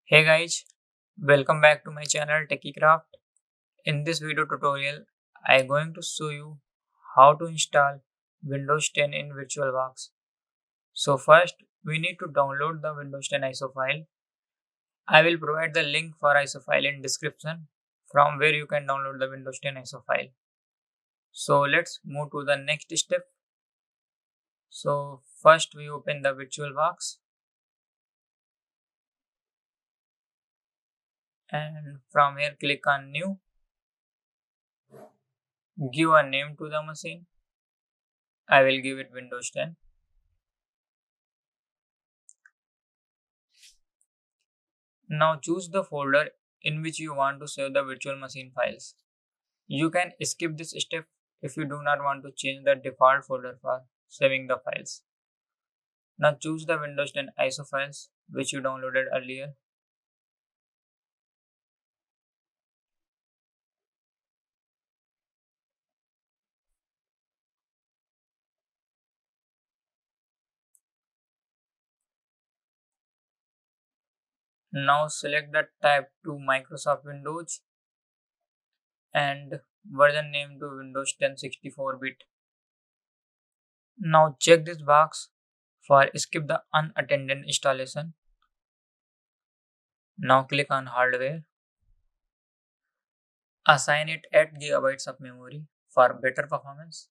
Hey guys, welcome back to my channel TechieCraft. In this video tutorial, I am going to show you how to install Windows 10 in VirtualBox. So first, we need to download the Windows 10 ISO file. I will provide the link for ISO file in description from where you can download the Windows 10 ISO file. So let's move to the next step. So first we open the VirtualBox and from here click on New. Give a name to the machine. I will give it Windows 10. Now choose the folder in which you want to save the virtual machine files. You can skip this step if you do not want to change the default folder for saving the files. Now choose the Windows 10 ISO files which you downloaded earlier. Now select the type to Microsoft Windows and version name to Windows 10 64-bit. Now check this box for skip the unattended installation. Now click on hardware. Assign it 8 GB of memory for better performance.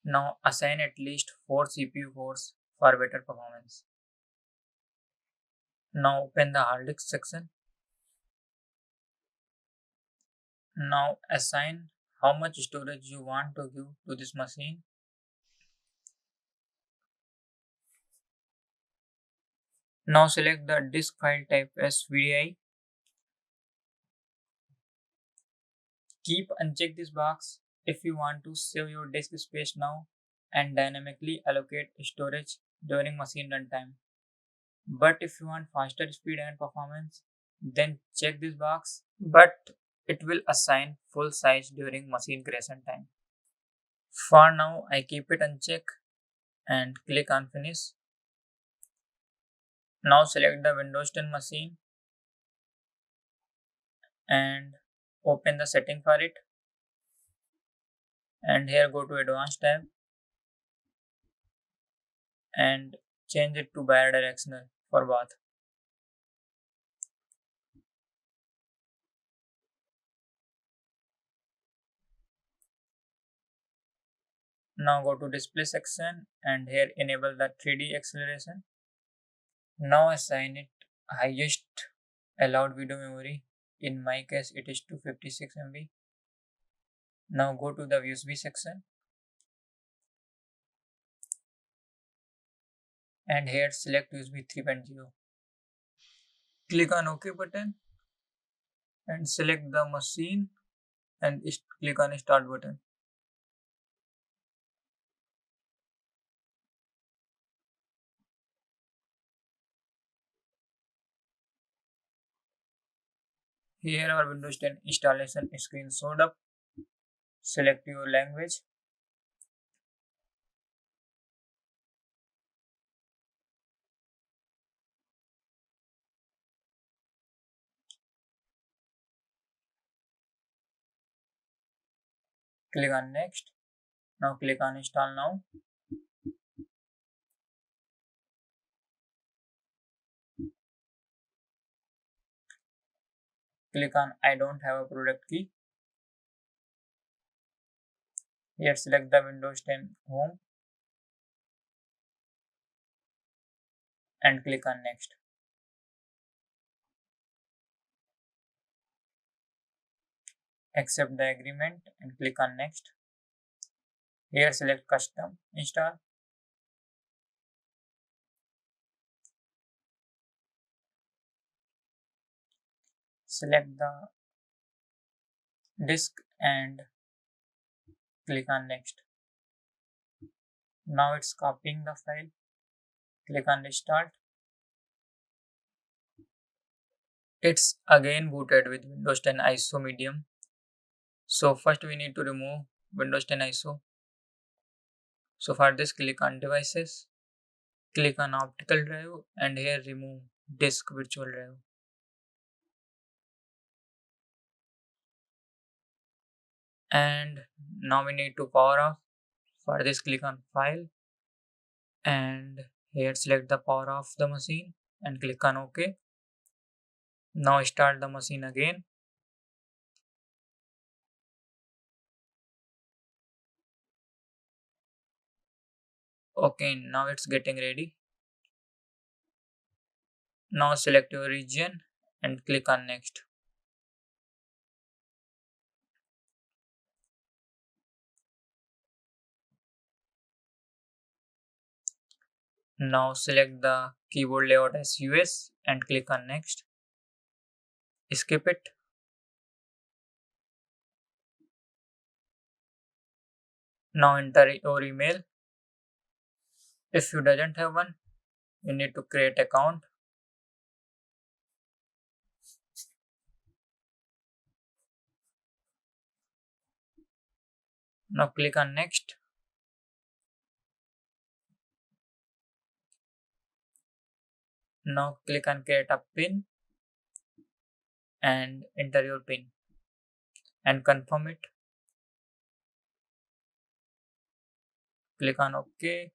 Now assign at least 4 CPU cores for better performance. Now open the hard disk section. Now assign how much storage you want to give to this machine. Now select the disk file type as VDI. Keep uncheck this box if you want to save your disk space now and dynamically allocate storage during machine runtime. But if you want faster speed and performance, then check this box, but it will assign full size during machine creation time. For now, I keep it unchecked and click on finish. Now select the Windows 10 machine and open the setting for it. And here go to advanced tab and change it to bidirectional for both. Now go to display section and here enable the 3D acceleration. Now assign it highest allowed video memory. In my case, it is 256 MB. Now go to the USB section and here select USB 3.0. Click on OK button and select the machine and click on start button. Here our Windows 10 installation screen showed up. Select your language. Click on next. Now click on install now. Click on I don't have a product key. Here select the Windows 10 home and click on next. Accept the agreement and click on next. Here select custom install. Select the disk and click on next. Now it's copying the file. Click on restart. It's again booted with Windows 10 ISO medium. So first we need to remove Windows 10 ISO. So for this, click on devices, click on optical drive, and here remove disk virtual drive. And now we need to power off. For this, click on file, and here select the power off the machine and click on OK. Now start the machine again. Okay, now it's getting ready. Now select your region and click on next. Now select the keyboard layout as US and click on next. Skip it. Now enter your email. If you doesn't have one, you need to create account. Now click on next. Now click on create a pin and enter your pin and confirm it. Click on OK.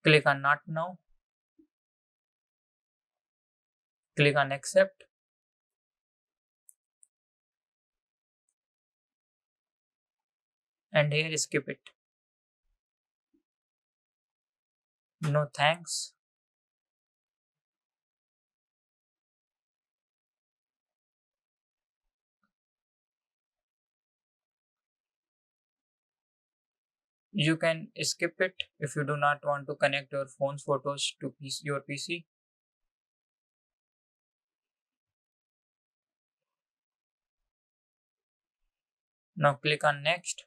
Click on not now. Click on accept. And here skip it. No thanks. You can skip it if you do not want to connect your phone's photos to your PC. Now click on next.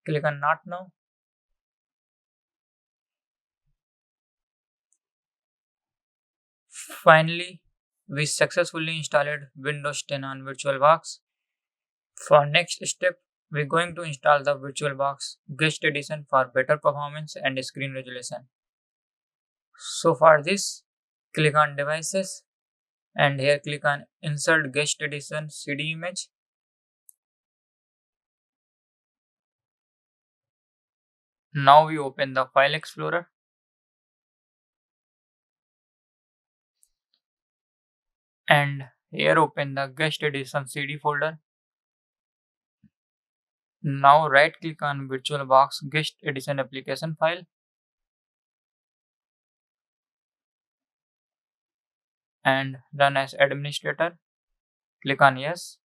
Click on not now. Finally, we successfully installed Windows 10 on VirtualBox. For next step, we're going to install the VirtualBox Guest Edition for better performance and screen resolution. So for this, click on Devices and here click on Insert Guest Edition CD image. Now we open the File Explorer. And here open the Guest Edition CD folder. Now right click on VirtualBox Guest Edition application file. And run as administrator. Click on yes.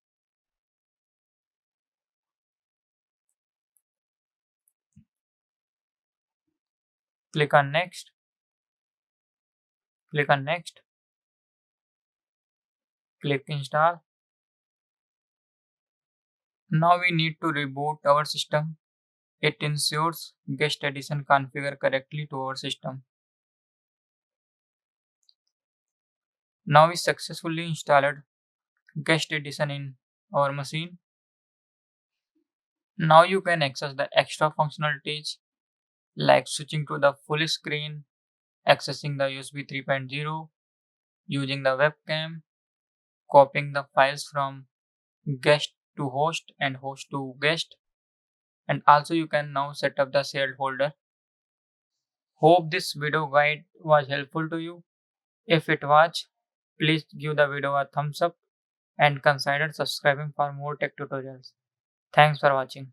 Click on next. Click on next. Click install. Now we need to reboot our system. It ensures Guest Edition configure correctly to our system. Now we successfully installed Guest Edition in our machine. Now you can access the extra functionalities like switching to the full screen, accessing the USB 3.0, using the webcam, copying the files from guest to host and host to guest, and also you can now set up the shared folder. Hope this video guide was helpful to you. If it was, please give the video a thumbs up and consider subscribing for more tech tutorials. Thanks for watching.